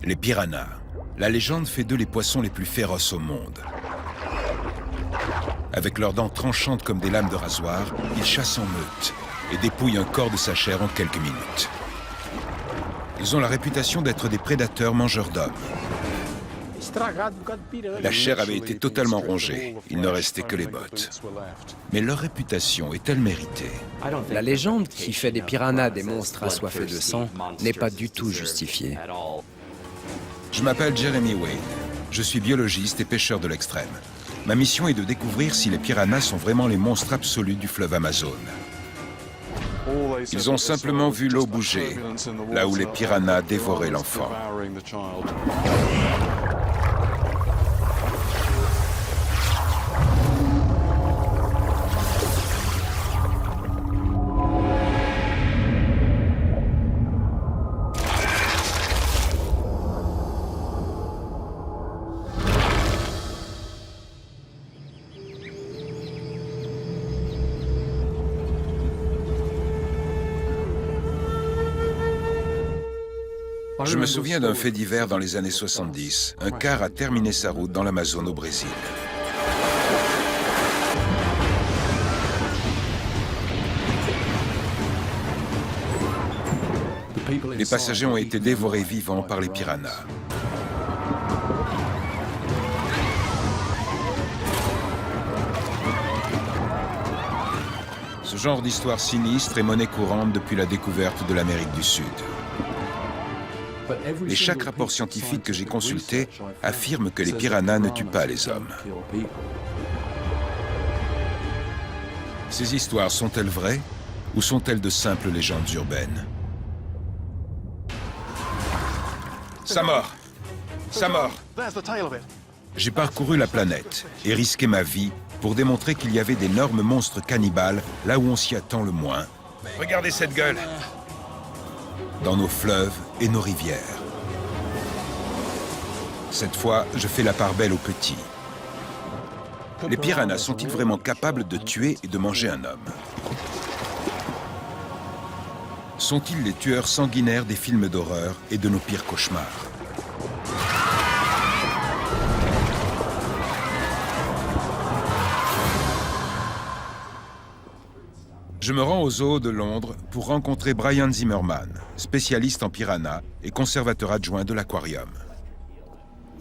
Les piranhas. La légende fait d'eux les poissons les plus féroces au monde. Avec leurs dents tranchantes comme des lames de rasoir, ils chassent en meute et dépouillent un corps de sa chair en quelques minutes. Ils ont la réputation d'être des prédateurs mangeurs d'hommes. La chair avait été totalement rongée, il ne restait que les bottes. Mais leur réputation est-elle méritée? La légende qui fait des piranhas des monstres assoiffés de sang n'est pas du tout justifiée. Je m'appelle Jeremy Wayne. Je suis biologiste et pêcheur de l'extrême. Ma mission est de découvrir si les piranhas sont vraiment les monstres absolus du fleuve Amazone. Ils ont simplement vu l'eau bouger, là où les piranhas dévoraient l'enfant. Je me souviens d'un fait divers dans les années 70. Un car a terminé sa route dans l'Amazone au Brésil. Les passagers ont été dévorés vivants par les piranhas. Ce genre d'histoire sinistre est monnaie courante depuis la découverte de l'Amérique du Sud. Et chaque rapport scientifique que j'ai consulté affirme que les piranhas ne tuent pas les hommes. Ces histoires sont-elles vraies ou sont-elles de simples légendes urbaines? Sa mort! Sa mort! J'ai parcouru la planète et risqué ma vie pour démontrer qu'il y avait d'énormes monstres cannibales là où on s'y attend le moins. Regardez cette gueule! Dans nos fleuves et nos rivières. Cette fois, je fais la part belle aux petits. Les piranhas sont-ils vraiment capables de tuer et de manger un homme? Sont-ils les tueurs sanguinaires des films d'horreur et de nos pires cauchemars? Je me rends au zoo de Londres pour rencontrer Brian Zimmerman, spécialiste en piranhas et conservateur adjoint de l'aquarium.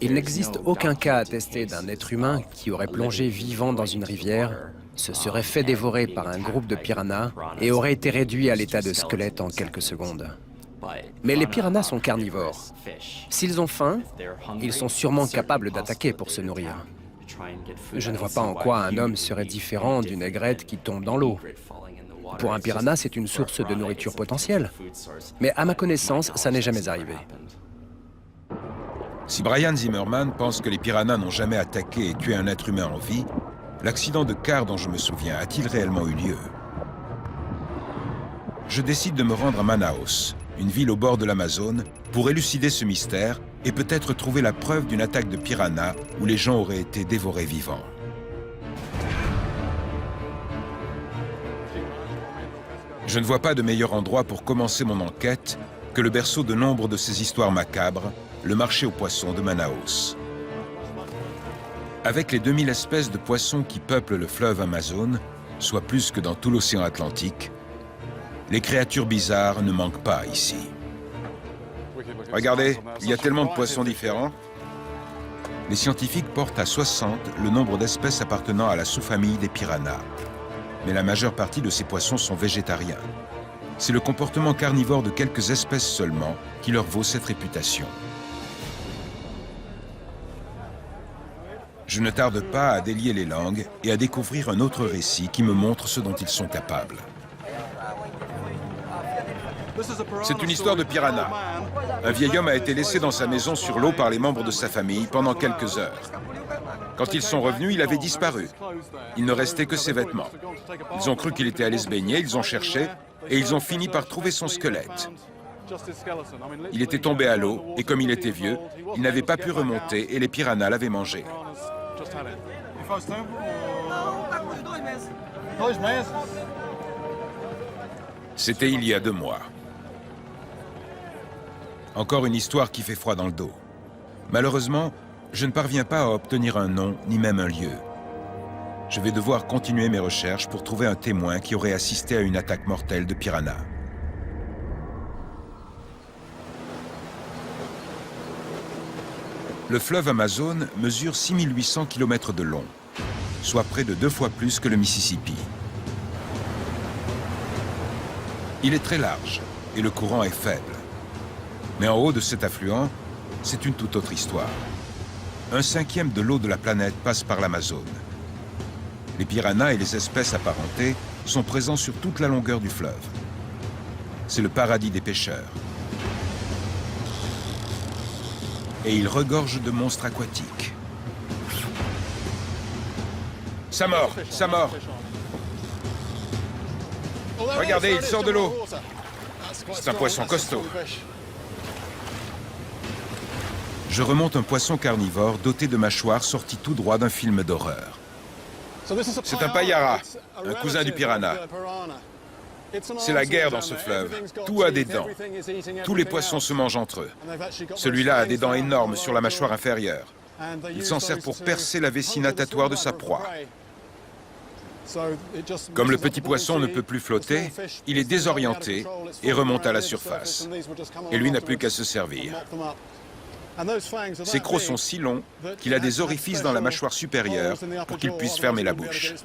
Il n'existe aucun cas attesté d'un être humain qui aurait plongé vivant dans une rivière, se serait fait dévorer par un groupe de piranhas et aurait été réduit à l'état de squelette en quelques secondes. Mais les piranhas sont carnivores. S'ils ont faim, ils sont sûrement capables d'attaquer pour se nourrir. Je ne vois pas en quoi un homme serait différent d'une aigrette qui tombe dans l'eau. Pour un piranha, c'est une source de nourriture potentielle. Mais à ma connaissance, ça n'est jamais arrivé. Si Brian Zimmerman pense que les piranhas n'ont jamais attaqué et tué un être humain en vie, l'accident de car dont je me souviens a-t-il réellement eu lieu? Je décide de me rendre à Manaus, une ville au bord de l'Amazone, pour élucider ce mystère et peut-être trouver la preuve d'une attaque de piranhas où les gens auraient été dévorés vivants. Je ne vois pas de meilleur endroit pour commencer mon enquête que le berceau de nombre de ces histoires macabres, le marché aux poissons de Manaus. Avec les 2000 espèces de poissons qui peuplent le fleuve Amazone, soit plus que dans tout l'océan Atlantique, les créatures bizarres ne manquent pas ici. Regardez, il y a tellement de poissons différents. Les scientifiques portent à 60 le nombre d'espèces appartenant à la sous-famille des piranhas. Mais la majeure partie de ces poissons sont végétariens. C'est le comportement carnivore de quelques espèces seulement qui leur vaut cette réputation. Je ne tarde pas à délier les langues et à découvrir un autre récit qui me montre ce dont ils sont capables. C'est une histoire de piranha. Un vieil homme a été laissé dans sa maison sur l'eau par les membres de sa famille pendant quelques heures. Quand ils sont revenus, il avait disparu. Il ne restait que ses vêtements. Ils ont cru qu'il était allé se baigner, ils ont cherché, et ils ont fini par trouver son squelette. Il était tombé à l'eau, et comme il était vieux, il n'avait pas pu remonter, et les piranhas l'avaient mangé. C'était il y a 2 mois. Encore une histoire qui fait froid dans le dos. Malheureusement, je ne parviens pas à obtenir un nom, ni même un lieu. Je vais devoir continuer mes recherches pour trouver un témoin qui aurait assisté à une attaque mortelle de piranhas. Le fleuve Amazon mesure 6800 km de long, soit près de 2 fois plus que le Mississippi. Il est très large et le courant est faible. Mais en haut de cet affluent, c'est une toute autre histoire. 1/5 de l'eau de la planète passe par l'Amazone. Les piranhas et les espèces apparentées sont présents sur toute la longueur du fleuve. C'est le paradis des pêcheurs. Et il regorge de monstres aquatiques. Ça mord, ça mord. Regardez, il sort de l'eau. C'est un poisson costaud. Je remonte un poisson carnivore doté de mâchoires sorties tout droit d'un film d'horreur. C'est un payara, un cousin du piranha. C'est la guerre dans ce fleuve. Tout a des dents. Tous les poissons se mangent entre eux. Celui-là a des dents énormes sur la mâchoire inférieure. Il s'en sert pour percer la vessie natatoire de sa proie. Comme le petit poisson ne peut plus flotter, il est désorienté et remonte à la surface. Et lui n'a plus qu'à se servir. Ses crocs sont si longs qu'il a des orifices dans la mâchoire supérieure pour qu'il puisse fermer la bouche.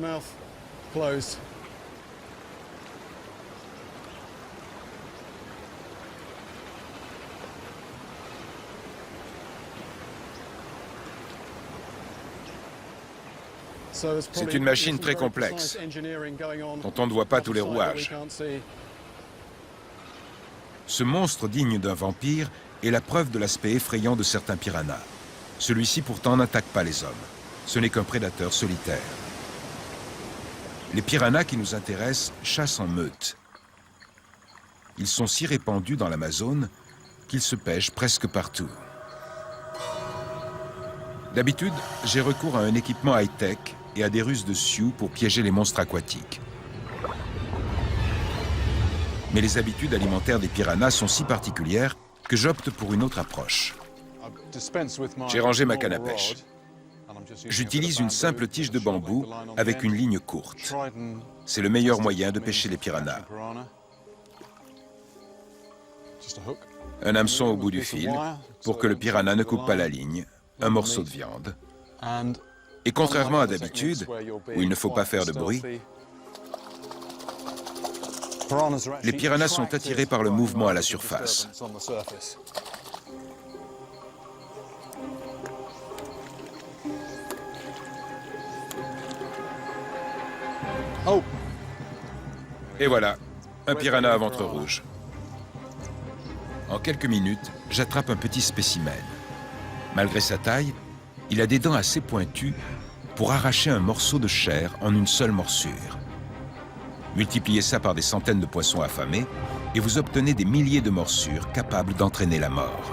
C'est une machine très complexe, dont on ne voit pas tous les rouages. Ce monstre digne d'un vampire est la preuve de l'aspect effrayant de certains piranhas. Celui-ci pourtant n'attaque pas les hommes. Ce n'est qu'un prédateur solitaire. Les piranhas qui nous intéressent chassent en meute. Ils sont si répandus dans l'Amazone qu'ils se pêchent presque partout. D'habitude, j'ai recours à un équipement high-tech et à des ruses de sioux pour piéger les monstres aquatiques. Mais les habitudes alimentaires des piranhas sont si particulières que j'opte pour une autre approche. J'ai rangé ma canne à pêche. J'utilise une simple tige de bambou avec une ligne courte. C'est le meilleur moyen de pêcher les piranhas. Un hameçon au bout du fil pour que le piranha ne coupe pas la ligne, un morceau de viande. Et contrairement à d'habitude, où il ne faut pas faire de bruit, les piranhas sont attirés par le mouvement à la surface. Et voilà, un piranha à ventre rouge. En quelques minutes, j'attrape un petit spécimen. Malgré sa taille, il a des dents assez pointues pour arracher un morceau de chair en une seule morsure. Multipliez ça par des centaines de poissons affamés et vous obtenez des milliers de morsures capables d'entraîner la mort.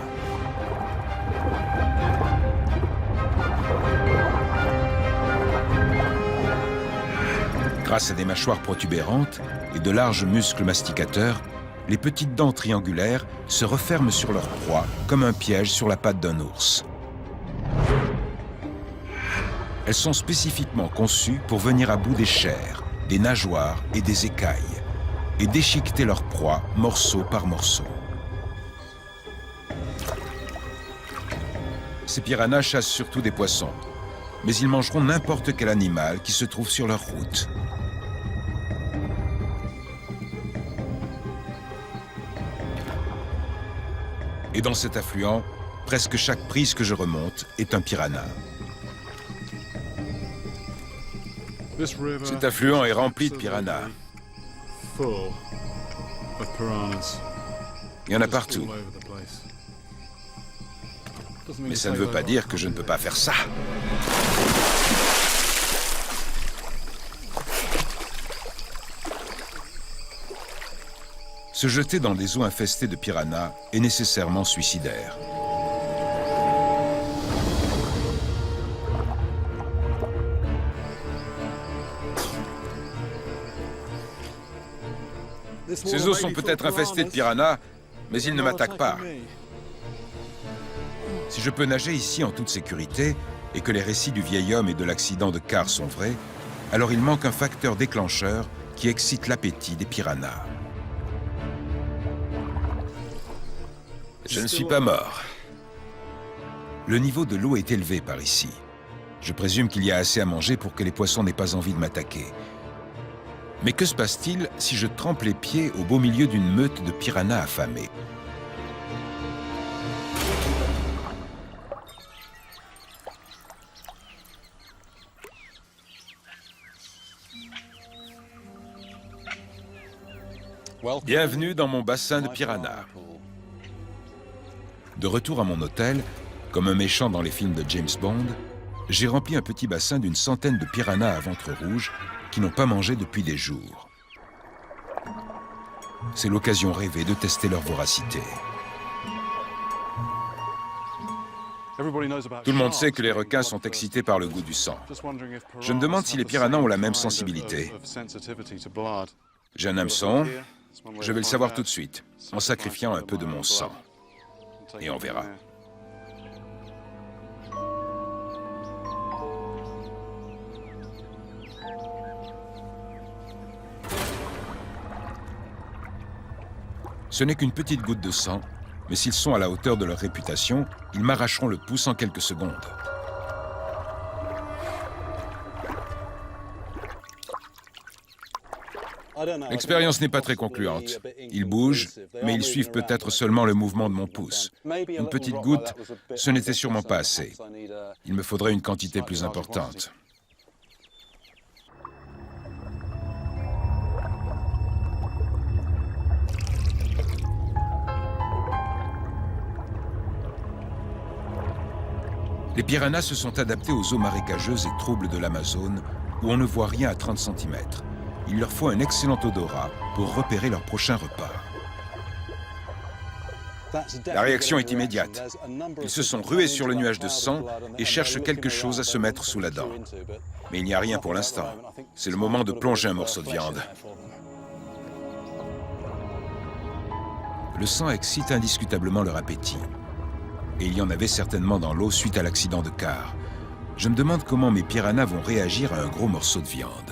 Grâce à des mâchoires protubérantes et de larges muscles masticateurs, les petites dents triangulaires se referment sur leur proie comme un piège sur la patte d'un ours. Elles sont spécifiquement conçues pour venir à bout des chairs, des nageoires et des écailles, et déchiqueter leur proie morceau par morceau. Ces piranhas chassent surtout des poissons, mais ils mangeront n'importe quel animal qui se trouve sur leur route. Et dans cet affluent, presque chaque prise que je remonte est un piranha. Cet affluent est rempli de piranhas. Il y en a partout. Mais ça ne veut pas dire que je ne peux pas faire ça. Se jeter dans des eaux infestées de piranhas est nécessairement suicidaire. Ces eaux sont peut-être infestées de piranhas, mais ils ne m'attaquent pas. Si je peux nager ici en toute sécurité et que les récits du vieil homme et de l'accident de car sont vrais, alors il manque un facteur déclencheur qui excite l'appétit des piranhas. Je ne suis pas mort. Le niveau de l'eau est élevé par ici. Je présume qu'il y a assez à manger pour que les poissons n'aient pas envie de m'attaquer. Mais que se passe-t-il si je trempe les pieds au beau milieu d'une meute de piranhas affamés? Bienvenue dans mon bassin de piranhas. De retour à mon hôtel, comme un méchant dans les films de James Bond, j'ai rempli un petit bassin d'une centaine de piranhas à ventre rouge qui n'ont pas mangé depuis des jours. C'est l'occasion rêvée de tester leur voracité. Tout le monde sait que les requins sont excités par le goût du sang. Je me demande si les piranhas ont la même sensibilité. J'ai un hameçon, je vais le savoir tout de suite, en sacrifiant un peu de mon sang. Et on verra. Ce n'est qu'une petite goutte de sang, mais s'ils sont à la hauteur de leur réputation, ils m'arracheront le pouce en quelques secondes. L'expérience n'est pas très concluante. Ils bougent, mais ils suivent peut-être seulement le mouvement de mon pouce. Une petite goutte, ce n'était sûrement pas assez. Il me faudrait une quantité plus importante. Les piranhas se sont adaptés aux eaux marécageuses et troubles de l'Amazone, où on ne voit rien à 30 cm. Il leur faut un excellent odorat pour repérer leur prochain repas. La réaction est immédiate. Ils se sont rués sur le nuage de sang et cherchent quelque chose à se mettre sous la dent. Mais il n'y a rien pour l'instant. C'est le moment de plonger un morceau de viande. Le sang excite indiscutablement leur appétit. Et il y en avait certainement dans l'eau suite à l'accident de car. Je me demande comment mes piranhas vont réagir à un gros morceau de viande.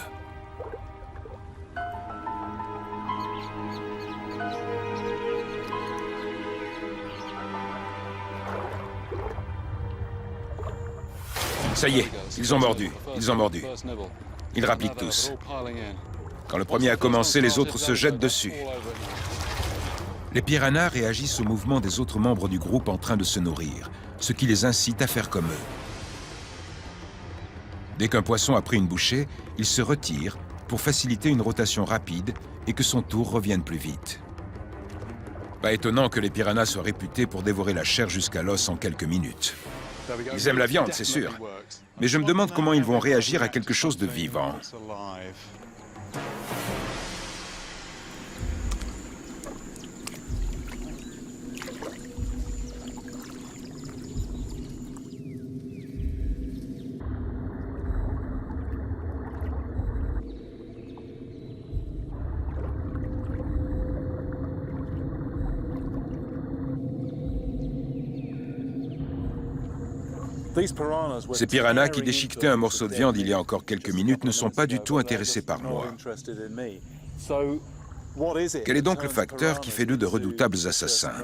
Ça y est, ils ont mordu, ils ont mordu. Ils rappliquent tous. Quand le premier a commencé, les autres se jettent dessus. Les piranhas réagissent au mouvement des autres membres du groupe en train de se nourrir, ce qui les incite à faire comme eux. Dès qu'un poisson a pris une bouchée, il se retire pour faciliter une rotation rapide et que son tour revienne plus vite. Pas étonnant que les piranhas soient réputés pour dévorer la chair jusqu'à l'os en quelques minutes. Ils aiment la viande, c'est sûr. Mais je me demande comment ils vont réagir à quelque chose de vivant. Ces piranhas qui déchiquetaient un morceau de viande il y a encore quelques minutes ne sont pas du tout intéressés par moi. Quel est donc le facteur qui fait d'eux de redoutables assassins?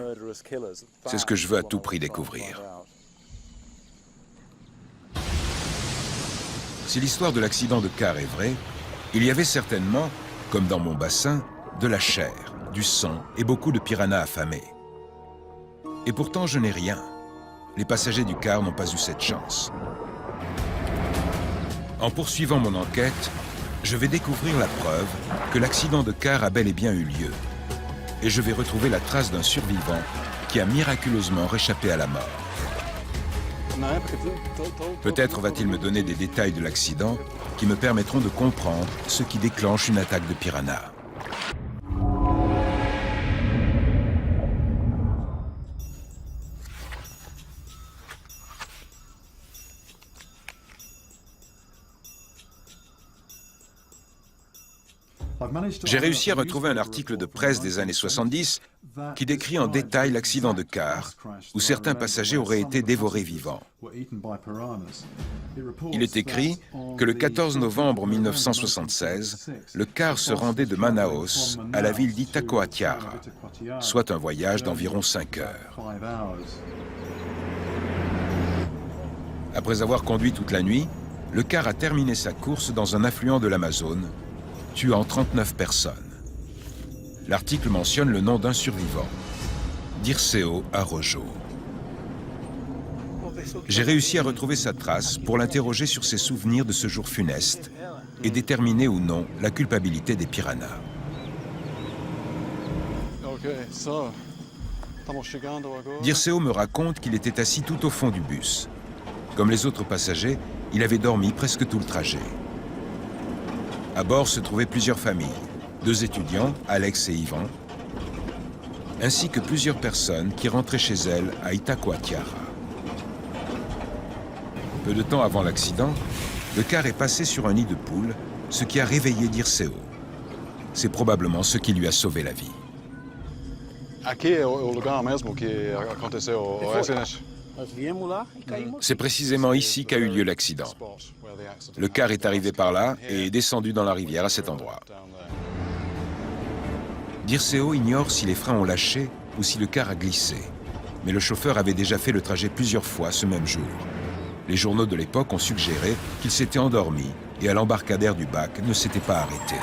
C'est ce que je veux à tout prix découvrir. Si l'histoire de l'accident de car est vraie, il y avait certainement, comme dans mon bassin, de la chair, du sang et beaucoup de piranhas affamés. Et pourtant, je n'ai rien. Les passagers du car n'ont pas eu cette chance. En poursuivant mon enquête, je vais découvrir la preuve que l'accident de car a bel et bien eu lieu. Et je vais retrouver la trace d'un survivant qui a miraculeusement réchappé à la mort. Peut-être va-t-il me donner des détails de l'accident qui me permettront de comprendre ce qui déclenche une attaque de piranhas. J'ai réussi à retrouver un article de presse des années 70 qui décrit en détail l'accident de car où certains passagers auraient été dévorés vivants. Il est écrit que le 14 novembre 1976, le car se rendait de Manaus à la ville d'Itacoatiara, soit un voyage d'environ 5 heures. Après avoir conduit toute la nuit, le car a terminé sa course dans un affluent de l'Amazone, tuant 39 personnes. L'article mentionne le nom d'un survivant, Dirceu Araujo. J'ai réussi à retrouver sa trace pour l'interroger sur ses souvenirs de ce jour funeste et déterminer ou non la culpabilité des piranhas. Dirceu me raconte qu'il était assis tout au fond du bus. Comme les autres passagers, il avait dormi presque tout le trajet. À bord se trouvaient plusieurs familles, 2 étudiants, Alex et Ivan, ainsi que plusieurs personnes qui rentraient chez elles à Itacoatiara. Peu de temps avant l'accident, le car est passé sur un nid de poules, ce qui a réveillé Dirceu. C'est probablement ce qui lui a sauvé la vie. C'est précisément ici qu'a eu lieu l'accident. Le car est arrivé par là et est descendu dans la rivière à cet endroit. Dirceu ignore si les freins ont lâché ou si le car a glissé. Mais le chauffeur avait déjà fait le trajet plusieurs fois ce même jour. Les journaux de l'époque ont suggéré qu'il s'était endormi et à l'embarcadère du bac ne s'était pas arrêté.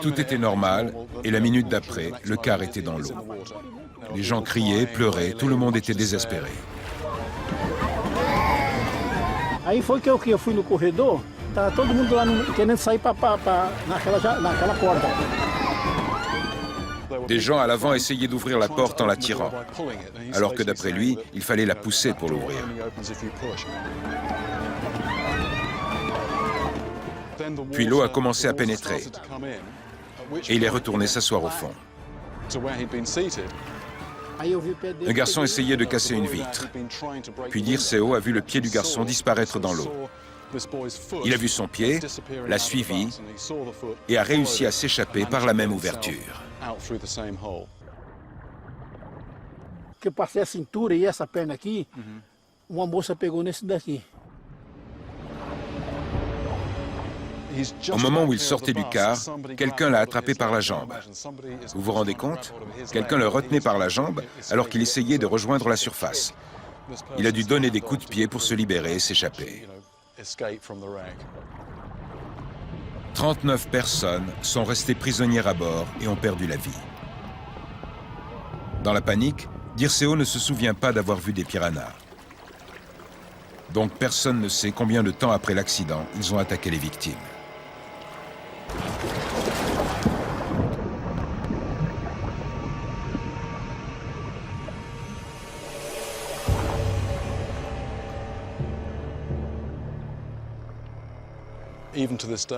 Tout était normal et la minute d'après, le car était dans l'eau. Les gens criaient, pleuraient, tout le monde était désespéré. Aí foi que eu fui no corredor, tava todo mundo lá querendo sair naquela porta. Des gens à l'avant essayaient d'ouvrir la porte en la tirant, alors que d'après lui, il fallait la pousser pour l'ouvrir. Puis l'eau a commencé à pénétrer et il est retourné s'asseoir au fond. Un garçon essayait de casser une vitre. Puis Dirceu a vu le pied du garçon disparaître dans l'eau. Il a vu son pied, l'a suivi et a réussi à s'échapper par la même ouverture. Que passei a cintura e essa perna aqui, uma moça pegou nesse daqui. Au moment où il sortait du car, quelqu'un l'a attrapé par la jambe. Vous vous rendez compte? Quelqu'un le retenait par la jambe alors qu'il essayait de rejoindre la surface. Il a dû donner des coups de pied pour se libérer et s'échapper. 39 personnes sont restées prisonnières à bord et ont perdu la vie. Dans la panique, Dirceu ne se souvient pas d'avoir vu des piranhas. Donc personne ne sait combien de temps après l'accident ils ont attaqué les victimes.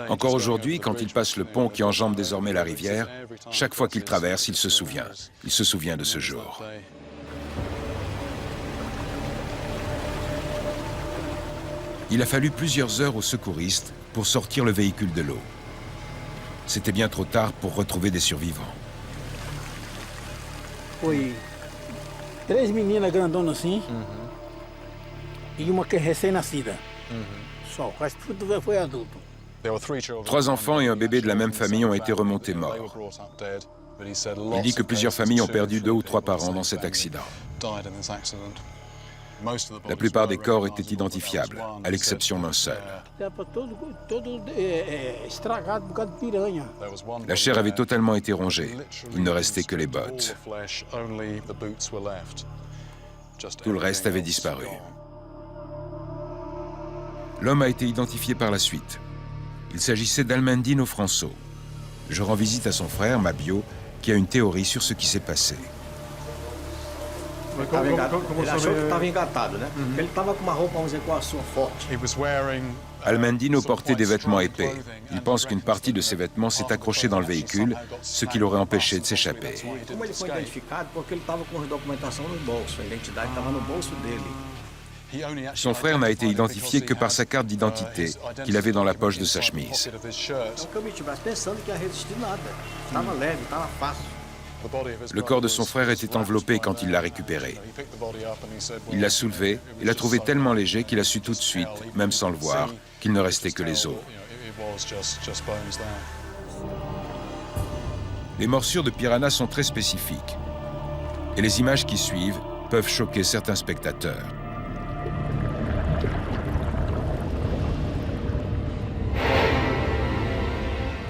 Encore aujourd'hui, quand il passe le pont qui enjambe désormais la rivière, chaque fois qu'il traverse, il se souvient. Il se souvient de ce jour. Il a fallu plusieurs heures aux secouristes pour sortir le véhicule de l'eau. C'était bien trop tard pour retrouver des survivants. Foi 3 meninas grandonas assim e uma que é recém-nascida. Só, o resto tudo foi adulto. 3 enfants et un bébé de la même famille ont été remontés morts. Il dit que plusieurs familles ont perdu 2 ou 3 parents dans cet accident. La plupart des corps étaient identifiables, à l'exception d'un seul. Estragado por causa de piranha. La chair avait totalement été rongée. Il ne restait que les bottes. Tout le reste avait disparu. L'homme a été identifié par la suite. Il s'agissait d'Almandino Franço. Je rends visite à son frère, Mabio, qui a une théorie sur ce qui s'est passé. Ele achou que estava engatado, né? Ele estava com uma roupa, vamos dizer, com a sua forte. Almendino portait des vêtements épais. Il pense qu'une partie de ses vêtements s'est accrochée dans le véhicule, ce qui l'aurait empêché de s'échapper. Como ele foi identificado? Porque ele estava com a documentação no bolso, a identidade estava no bolso dele. Son frère n'a été identifié que par sa carte d'identité qu'il avait dans la poche de sa chemise. Então, que eu meti o braço pensando que ia resistir nada. Estava leve, estava fácil. Le corps de son frère était enveloppé quand il l'a récupéré. Il l'a soulevé et l'a trouvé tellement léger qu'il a su tout de suite, même sans le voir, qu'il ne restait que les os. Les morsures de piranha sont très spécifiques. Et les images qui suivent peuvent choquer certains spectateurs.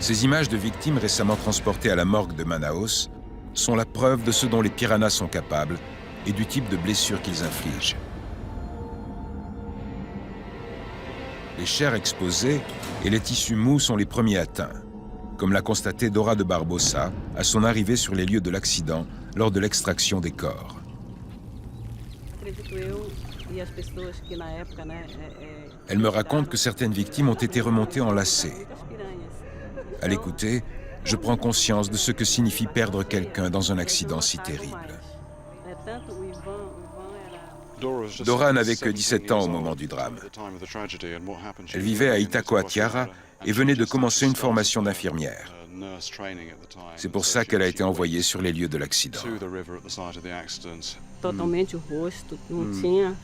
Ces images de victimes récemment transportées à la morgue de Manaus sont la preuve de ce dont les piranhas sont capables et du type de blessures qu'ils infligent. Les chairs exposées et les tissus mous sont les premiers atteints, comme l'a constaté Dora de Barbosa à son arrivée sur les lieux de l'accident lors de l'extraction des corps. Elle me raconte que certaines victimes ont été remontées en lacets. À l'écouter, je prends conscience de ce que signifie perdre quelqu'un dans un accident si terrible. Dora n'avait que 17 ans au moment du drame. Elle vivait à Itacoatiara et venait de commencer une formation d'infirmière. C'est pour ça qu'elle a été envoyée sur les lieux de l'accident. Totalmente o rosto, não tinha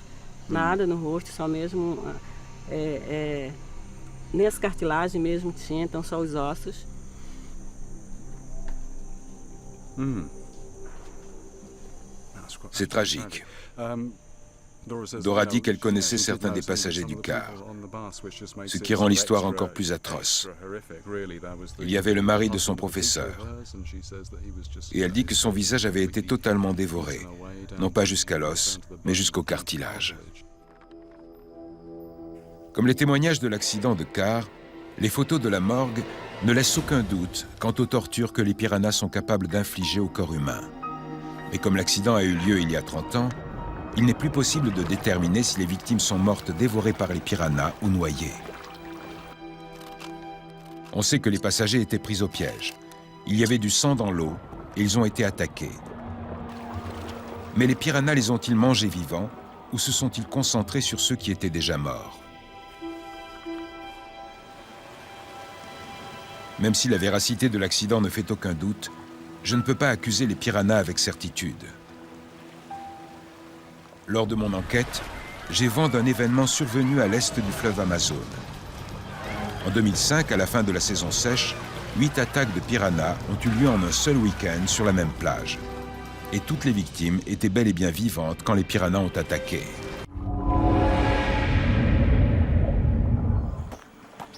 nada no rosto, só mesmo nem as cartilagens mesmo tinha, então só os ossos. C'est tragique. Dora dit qu'elle connaissait certains des passagers du car, ce qui rend l'histoire encore plus atroce. Il y avait le mari de son professeur, et elle dit que son visage avait été totalement dévoré, non pas jusqu'à l'os, mais jusqu'au cartilage. Comme les témoignages de l'accident de car, les photos de la morgue ne laissent aucun doute quant aux tortures que les piranhas sont capables d'infliger au corps humain. Mais comme l'accident a eu lieu il y a 30 ans, il n'est plus possible de déterminer si les victimes sont mortes dévorées par les piranhas ou noyées. On sait que les passagers étaient pris au piège. Il y avait du sang dans l'eau et ils ont été attaqués. Mais les piranhas les ont-ils mangés vivants ou se sont-ils concentrés sur ceux qui étaient déjà morts? Même si la véracité de l'accident ne fait aucun doute, je ne peux pas accuser les piranhas avec certitude. Lors de mon enquête, j'ai vent d'un événement survenu à l'est du fleuve Amazone. En 2005, à la fin de la saison sèche, 8 attaques de piranhas ont eu lieu en un seul week-end sur la même plage. Et toutes les victimes étaient bel et bien vivantes quand les piranhas ont attaqué.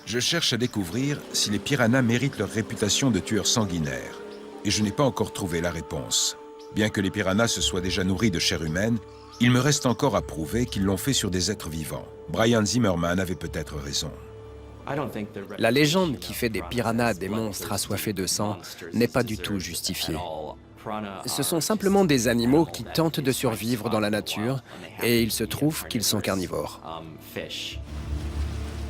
Je cherche à découvrir si les piranhas méritent leur réputation de tueurs sanguinaires. Et je n'ai pas encore trouvé la réponse. Bien que les piranhas se soient déjà nourris de chair humaine, il me reste encore à prouver qu'ils l'ont fait sur des êtres vivants. Brian Zimmerman avait peut-être raison. La légende qui fait des piranhas des monstres assoiffés de sang n'est pas du tout justifiée. Ce sont simplement des animaux qui tentent de survivre dans la nature et il se trouve qu'ils sont carnivores.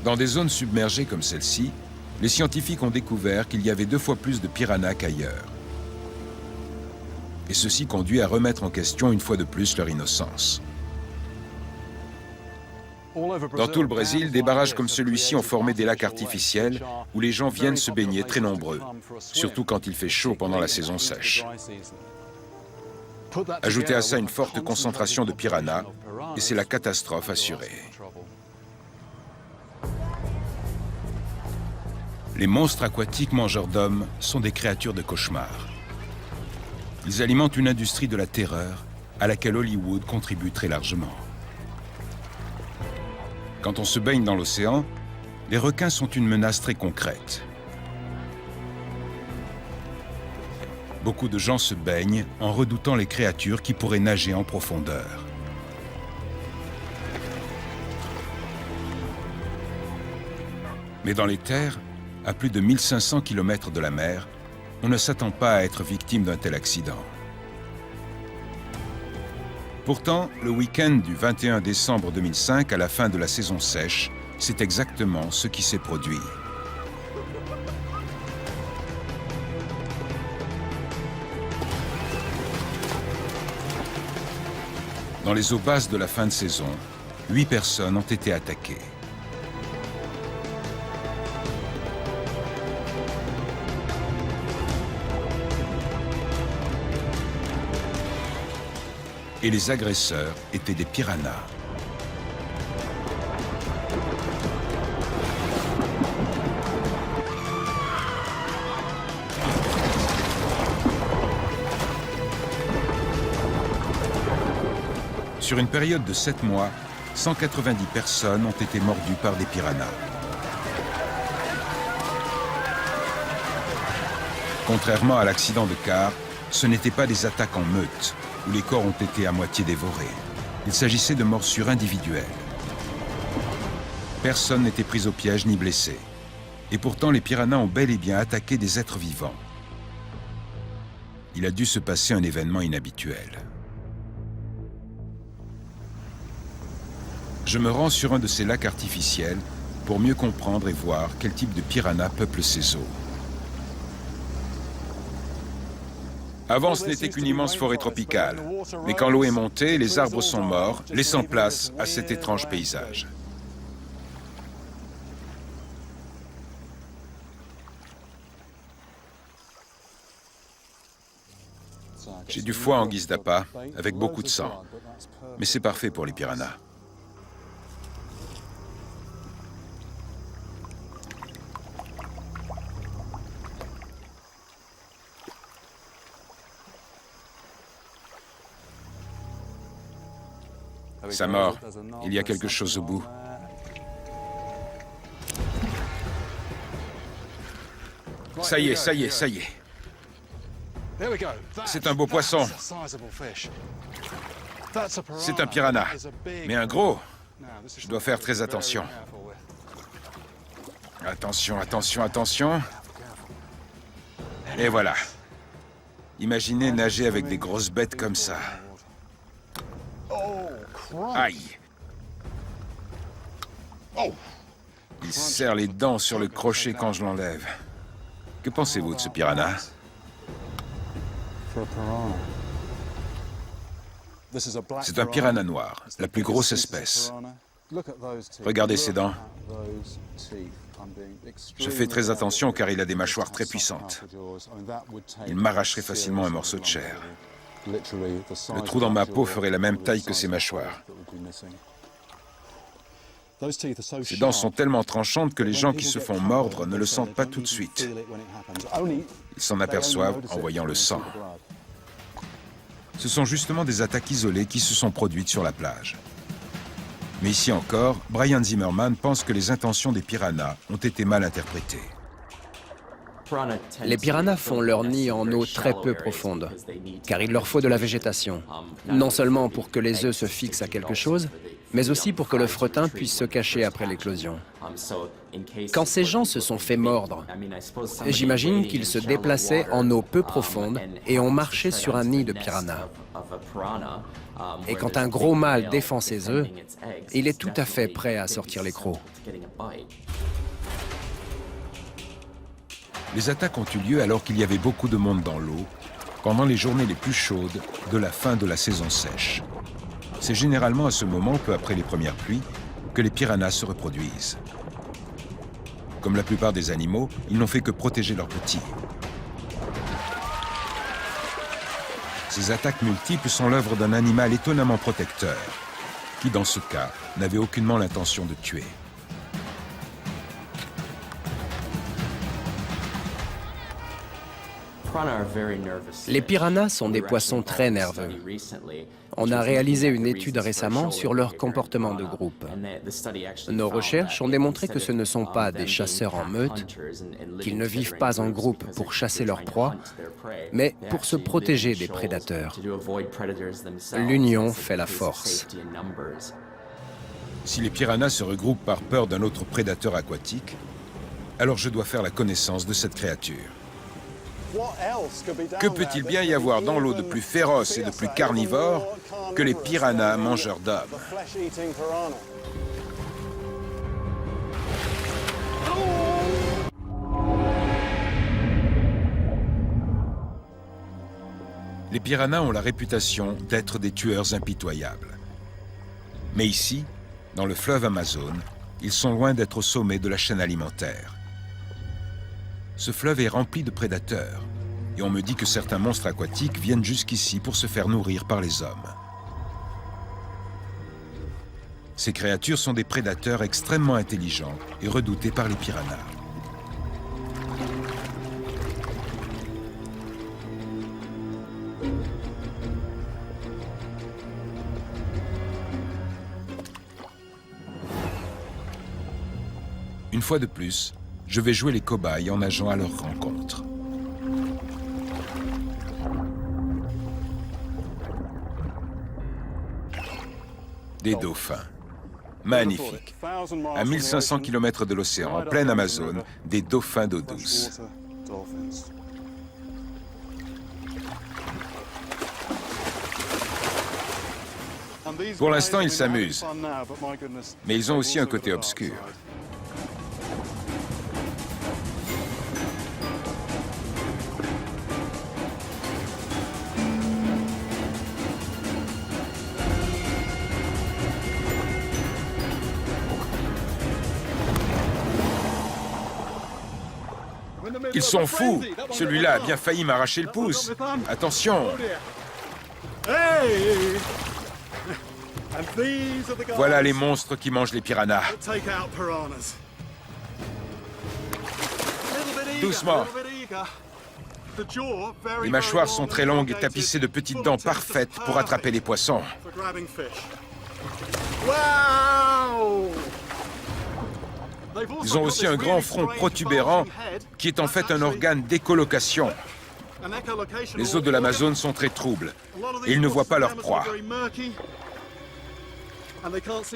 Dans des zones submergées comme celle-ci, les scientifiques ont découvert qu'il y avait 2 fois plus de piranhas qu'ailleurs. Et ceci conduit à remettre en question une fois de plus leur innocence. Dans tout le Brésil, des barrages comme celui-ci ont formé des lacs artificiels où les gens viennent se baigner très nombreux, surtout quand il fait chaud pendant la saison sèche. Ajoutez à ça une forte concentration de piranhas, et c'est la catastrophe assurée. Les monstres aquatiques mangeurs d'hommes sont des créatures de cauchemar. Ils alimentent une industrie de la terreur à laquelle Hollywood contribue très largement. Quand on se baigne dans l'océan, les requins sont une menace très concrète. Beaucoup de gens se baignent en redoutant les créatures qui pourraient nager en profondeur. Mais dans les terres, à plus de 1500 km de la mer, on ne s'attend pas à être victime d'un tel accident. Pourtant, le week-end du 21 décembre 2005, à la fin de la saison sèche, c'est exactement ce qui s'est produit. Dans les eaux basses de la fin de saison, 8 personnes ont été attaquées. Et les agresseurs étaient des piranhas. Sur une période de 7 mois, 190 personnes ont été mordues par des piranhas. Contrairement à l'accident de car, ce n'étaient pas des attaques en meute, où les corps ont été à moitié dévorés. Il s'agissait de morsures individuelles. Personne n'était pris au piège ni blessé. Et pourtant, les piranhas ont bel et bien attaqué des êtres vivants. Il a dû se passer un événement inhabituel. Je me rends sur un de ces lacs artificiels pour mieux comprendre et voir quel type de piranha peuple ces eaux. Avant, ce n'était qu'une immense forêt tropicale. Mais quand l'eau est montée, les arbres sont morts, laissant place à cet étrange paysage. J'ai du foie en guise d'appât, avec beaucoup de sang. Mais c'est parfait pour les piranhas. Ça mord. Il y a quelque chose au bout. Ça y est, ça y est, ça y est. C'est un beau poisson. C'est un piranha. Mais un gros. Je dois faire très attention. Attention, attention, attention. Et voilà. Imaginez nager avec des grosses bêtes comme ça. Aïe! Il serre les dents sur le crochet quand je l'enlève. Que pensez-vous de ce piranha? C'est un piranha noir, la plus grosse espèce. Regardez ses dents. Je fais très attention car il a des mâchoires très puissantes. Il m'arracherait facilement un morceau de chair. Le trou dans ma peau ferait la même taille que ses mâchoires. Ses dents sont tellement tranchantes que les gens qui se font mordre ne le sentent pas tout de suite. Ils s'en aperçoivent en voyant le sang. Ce sont justement des attaques isolées qui se sont produites sur la plage. Mais ici encore, Brian Zimmerman pense que les intentions des piranhas ont été mal interprétées. Les piranhas font leur nid en eau très peu profonde, car il leur faut de la végétation. Non seulement pour que les œufs se fixent à quelque chose, mais aussi pour que le fretin puisse se cacher après l'éclosion. Quand ces gens se sont fait mordre, j'imagine qu'ils se déplaçaient en eau peu profonde et ont marché sur un nid de piranha. Et quand un gros mâle défend ses œufs, il est tout à fait prêt à sortir les crocs. Les attaques ont eu lieu alors qu'il y avait beaucoup de monde dans l'eau, pendant les journées les plus chaudes de la fin de la saison sèche. C'est généralement à ce moment, peu après les premières pluies, que les piranhas se reproduisent. Comme la plupart des animaux, ils n'ont fait que protéger leurs petits. Ces attaques multiples sont l'œuvre d'un animal étonnamment protecteur, qui dans ce cas n'avait aucunement l'intention de tuer. Les piranhas sont des poissons très nerveux. On a réalisé une étude récemment sur leur comportement de groupe. Nos recherches ont démontré que ce ne sont pas des chasseurs en meute, qu'ils ne vivent pas en groupe pour chasser leurs proies, mais pour se protéger des prédateurs. L'union fait la force. Si les piranhas se regroupent par peur d'un autre prédateur aquatique, alors je dois faire la connaissance de cette créature. Que peut-il bien y avoir dans l'eau de plus féroce et de plus carnivore que les piranhas mangeurs d'hommes. Les piranhas ont la réputation d'être des tueurs impitoyables. Mais ici, dans le fleuve Amazon, ils sont loin d'être au sommet de la chaîne alimentaire. Ce fleuve est rempli de prédateurs, et on me dit que certains monstres aquatiques viennent jusqu'ici pour se faire nourrir par les hommes. Ces créatures sont des prédateurs extrêmement intelligents et redoutés par les piranhas. Une fois de plus, je vais jouer les cobayes en nageant à leur rencontre. Des dauphins. Magnifiques. À 1500 km de l'océan, en pleine Amazone, des dauphins d'eau douce. Pour l'instant, ils s'amusent. Mais ils ont aussi un côté obscur. Ils sont fous. Celui-là a bien failli m'arracher le pouce. Attention. Voilà les monstres qui mangent les piranhas. Doucement. Les mâchoires sont très longues et tapissées de petites dents parfaites pour attraper les poissons. Ils ont aussi un grand front protubérant qui est en fait un organe d'écholocation. Les eaux de l'Amazone sont très troubles et ils ne voient pas leur proie.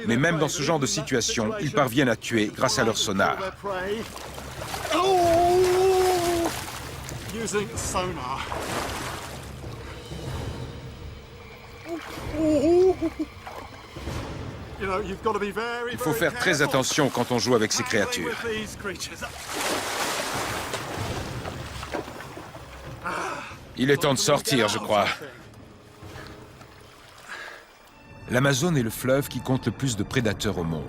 Mais même dans ce genre de situation, ils parviennent à tuer grâce à leur sonar. Il faut faire très attention quand on joue avec ces créatures. Il est temps de sortir, je crois. L'Amazone est le fleuve qui compte le plus de prédateurs au monde.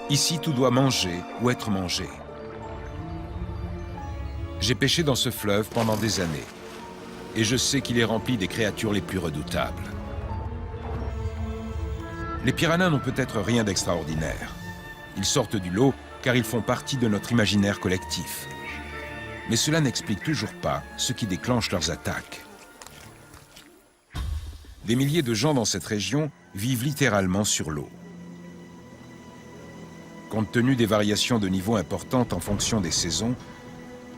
Ici, tout doit manger ou être mangé. J'ai pêché dans ce fleuve pendant des années, et je sais qu'il est rempli des créatures les plus redoutables. Les piranhas n'ont peut-être rien d'extraordinaire. Ils sortent du lot car ils font partie de notre imaginaire collectif. Mais cela n'explique toujours pas ce qui déclenche leurs attaques. Des milliers de gens dans cette région vivent littéralement sur l'eau. Compte tenu des variations de niveau importantes en fonction des saisons,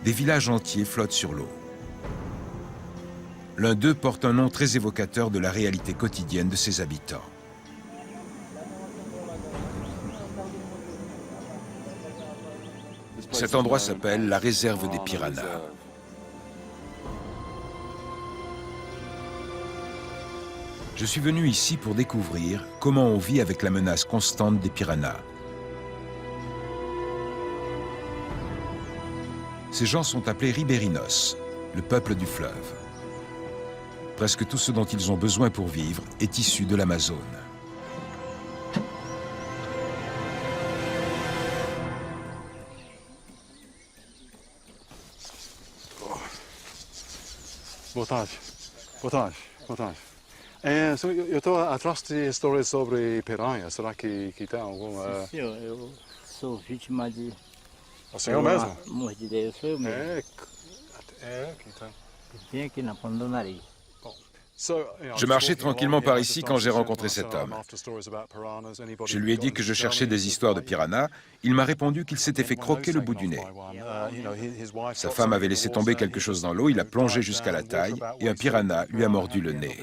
des villages entiers flottent sur l'eau. L'un d'eux porte un nom très évocateur de la réalité quotidienne de ses habitants. Cet endroit s'appelle la réserve des piranhas. Je suis venu ici pour découvrir comment on vit avec la menace constante des piranhas. Ces gens sont appelés ribérinos, le peuple du fleuve. Presque tout ce dont ils ont besoin pour vivre est issu de l'Amazone. Boa tarde. Boa tarde. Boa tarde. Eu estou atrás de histórias sobre piranha. Será que tem alguma... Sim, senhor. Eu sou vítima de... O senhor mesmo? Mordida. Eu sou eu mesmo. Que tem. Vim aqui na ponta do nariz. Je marchais tranquillement par ici quand j'ai rencontré cet homme. Je lui ai dit que je cherchais des histoires de piranhas. Il m'a répondu qu'il s'était fait croquer le bout du nez. Sa femme avait laissé tomber quelque chose dans l'eau, il a plongé jusqu'à la taille et un piranha lui a mordu le nez.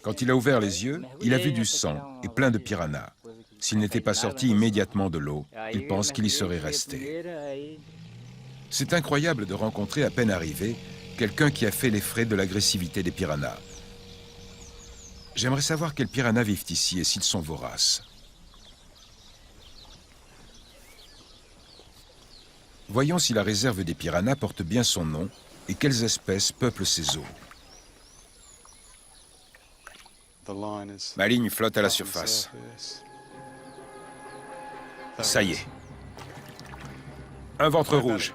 Quand il a ouvert les yeux, il a vu du sang et plein de piranhas. S'il n'était pas sorti immédiatement de l'eau, il pense qu'il y serait resté. C'est incroyable de rencontrer à peine arrivé quelqu'un qui a fait les frais de l'agressivité des piranhas. J'aimerais savoir quels piranhas vivent ici et s'ils sont voraces. Voyons si la réserve des piranhas porte bien son nom et quelles espèces peuplent ses eaux. Ma ligne flotte à la surface. Ça y est. Un ventre rouge.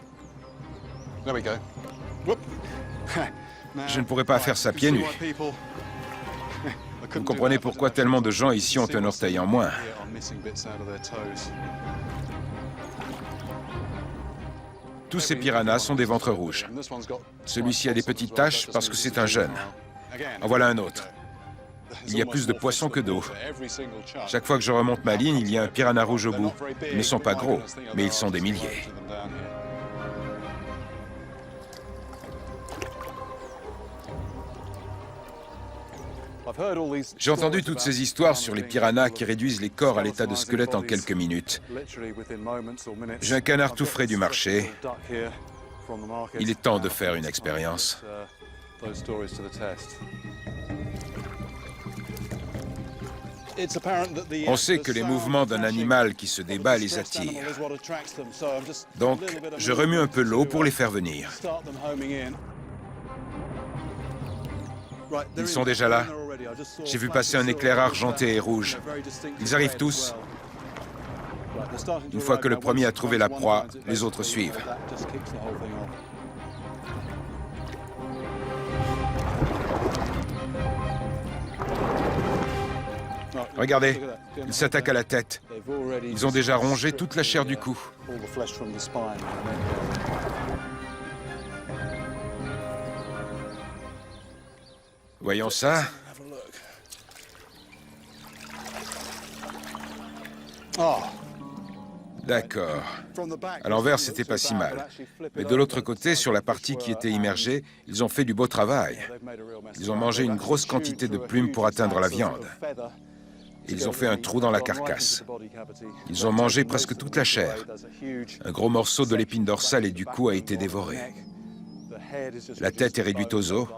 Je ne pourrais pas faire ça pieds nus. Vous comprenez pourquoi tellement de gens ici ont un orteil en moins. Tous ces piranhas sont des ventres rouges. Celui-ci a des petites taches parce que c'est un jeune. En voilà un autre. Il y a plus de poissons que d'eau. Chaque fois que je remonte ma ligne, il y a un piranha rouge au bout. Ils ne sont pas gros, mais ils sont des milliers. J'ai entendu toutes ces histoires sur les piranhas qui réduisent les corps à l'état de squelette en quelques minutes. J'ai un canard tout frais du marché. Il est temps de faire une expérience. On sait que les mouvements d'un animal qui se débat les attirent. Donc, je remue un peu l'eau pour les faire venir. Ils sont déjà là. J'ai vu passer un éclair argenté et rouge. Ils arrivent tous. Une fois que le premier a trouvé la proie, les autres suivent. Regardez, ils s'attaquent à la tête. Ils ont déjà rongé toute la chair du cou. Voyons ça. D'accord. À l'envers, c'était pas si mal. Mais de l'autre côté, sur la partie qui était immergée, ils ont fait du beau travail. Ils ont mangé une grosse quantité de plumes pour atteindre la viande. Ils ont fait un trou dans la carcasse. Ils ont mangé presque toute la chair. Un gros morceau de l'épine dorsale et du cou a été dévoré. La tête est réduite aux os.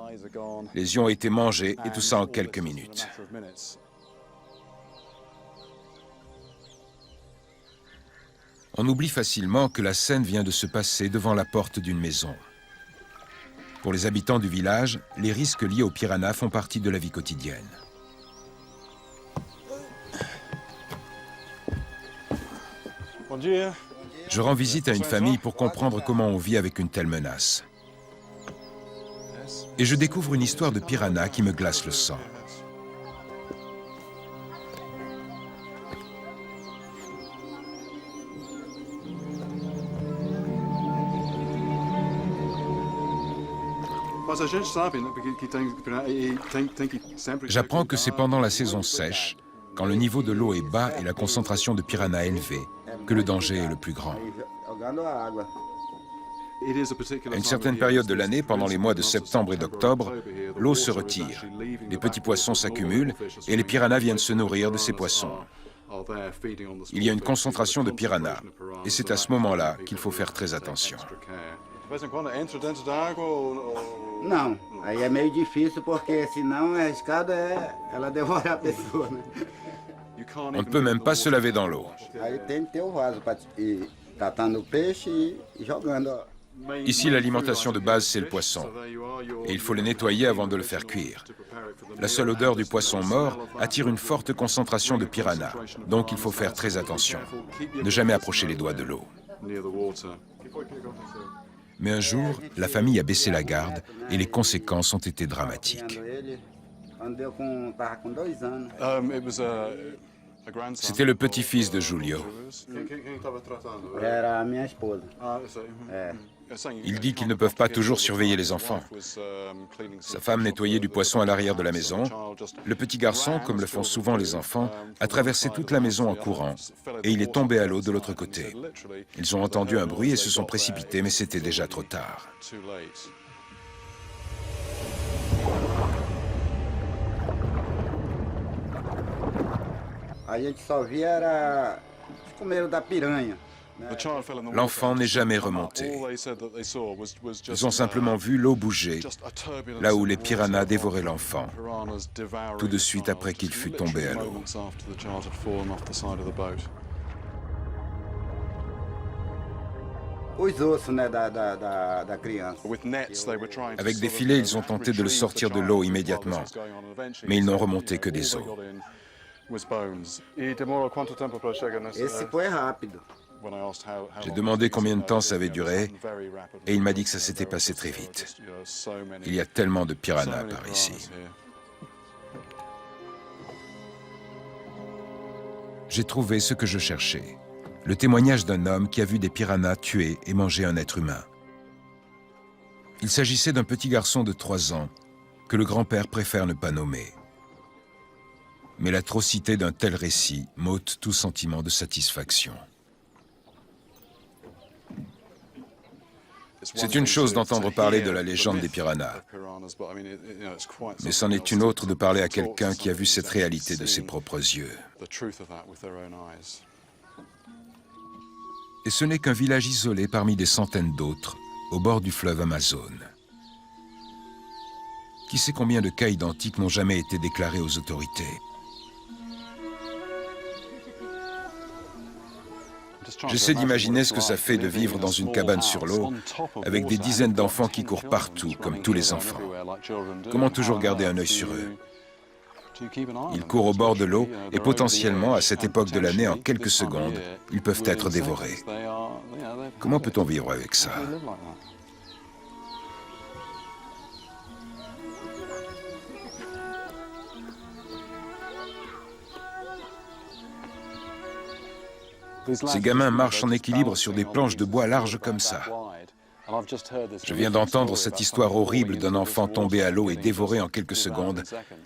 Les yeux ont été mangés et tout ça en quelques minutes. On oublie facilement que la scène vient de se passer devant la porte d'une maison. Pour les habitants du village, les risques liés aux piranhas font partie de la vie quotidienne. Je rends visite à une famille pour comprendre comment on vit avec une telle menace. Et je découvre une histoire de piranha qui me glace le sang. J'apprends que c'est pendant la saison sèche, quand le niveau de l'eau est bas et la concentration de piranhas élevée, que le danger est le plus grand. À une certaine période de l'année, pendant les mois de septembre et d'octobre, l'eau se retire, les petits poissons s'accumulent et les piranhas viennent se nourrir de ces poissons. Il y a une concentration de piranhas et c'est à ce moment-là qu'il faut faire très attention. Não, aí é meio difícil porque senão a escada ela devora a pessoa, né? On ne peut même pas se laver dans l'eau. Aí tem que ter o vaso para ir catando o peixe e jogando. Ici, l'alimentation de base, c'est le poisson. Et il faut le nettoyer avant de le faire cuire. La seule odeur du poisson mort attire une forte concentration de piranhas. Donc il faut faire très attention. Ne jamais approcher les doigts de l'eau. Mais un jour, la famille a baissé la garde et les conséquences ont été dramatiques. C'était le petit-fils de Julio. Era a minha esposa. Il dit qu'ils ne peuvent pas toujours surveiller les enfants. Sa femme nettoyait du poisson à l'arrière de la maison. Le petit garçon, comme le font souvent les enfants, a traversé toute la maison en courant et il est tombé à l'eau de l'autre côté. Ils ont entendu un bruit et se sont précipités, mais c'était déjà trop tard. A gente só via era os comeiros da piranha. L'enfant n'est jamais remonté. Ils ont simplement vu l'eau bouger, là où les piranhas dévoraient l'enfant, tout de suite après qu'il fut tombé à l'eau. Avec des filets, ils ont tenté de le sortir de l'eau immédiatement, mais ils n'ont remonté que des os. Esse foi rápido. J'ai demandé combien de temps ça avait duré, et il m'a dit que ça s'était passé très vite. Il y a tellement de piranhas par ici. J'ai trouvé ce que je cherchais. Le témoignage d'un homme qui a vu des piranhas tuer et manger un être humain. Il s'agissait d'un petit garçon de 3 ans que le grand-père préfère ne pas nommer. Mais l'atrocité d'un tel récit m'ôte tout sentiment de satisfaction. C'est une chose d'entendre parler de la légende des piranhas, mais c'en est une autre de parler à quelqu'un qui a vu cette réalité de ses propres yeux. Et ce n'est qu'un village isolé parmi des centaines d'autres, au bord du fleuve Amazone. Qui sait combien de cas identiques n'ont jamais été déclarés aux autorités? J'essaie d'imaginer ce que ça fait de vivre dans une cabane sur l'eau, avec des dizaines d'enfants qui courent partout, comme tous les enfants. Comment toujours garder un œil sur eux? Ils courent au bord de l'eau et potentiellement, à cette époque de l'année, en quelques secondes, ils peuvent être dévorés. Comment peut-on vivre avec ça? Ces gamins marchent en équilibre sur des planches de bois larges comme ça. Je viens d'entendre cette histoire horrible d'un enfant tombé à l'eau et dévoré en quelques secondes,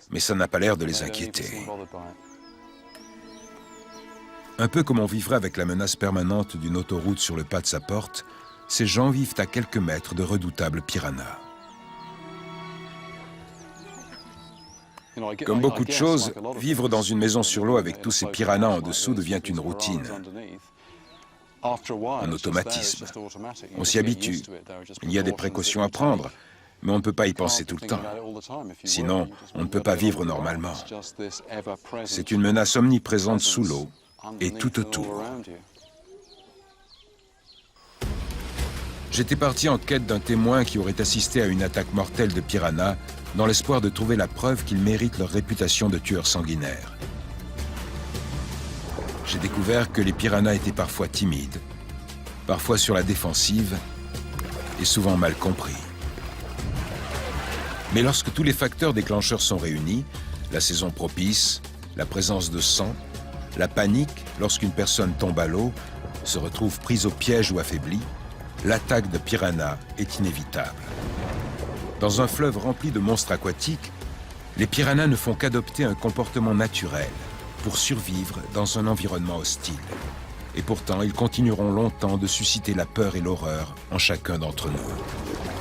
mais ça n'a pas l'air de les inquiéter. Un peu comme on vivrait avec la menace permanente d'une autoroute sur le pas de sa porte, ces gens vivent à quelques mètres de redoutables piranhas. Comme beaucoup de choses, vivre dans une maison sur l'eau avec tous ces piranhas en dessous devient une routine, un automatisme. On s'y habitue. Il y a des précautions à prendre, mais on ne peut pas y penser tout le temps. Sinon, on ne peut pas vivre normalement. C'est une menace omniprésente sous l'eau et tout autour. J'étais parti en quête d'un témoin qui aurait assisté à une attaque mortelle de piranhas dans l'espoir de trouver la preuve qu'ils méritent leur réputation de tueurs sanguinaires. J'ai découvert que les piranhas étaient parfois timides, parfois sur la défensive et souvent mal compris. Mais lorsque tous les facteurs déclencheurs sont réunis, la saison propice, la présence de sang, la panique lorsqu'une personne tombe à l'eau, se retrouve prise au piège ou affaiblie, l'attaque de piranhas est inévitable. Dans un fleuve rempli de monstres aquatiques, les piranhas ne font qu'adopter un comportement naturel pour survivre dans un environnement hostile. Et pourtant, ils continueront longtemps de susciter la peur et l'horreur en chacun d'entre nous.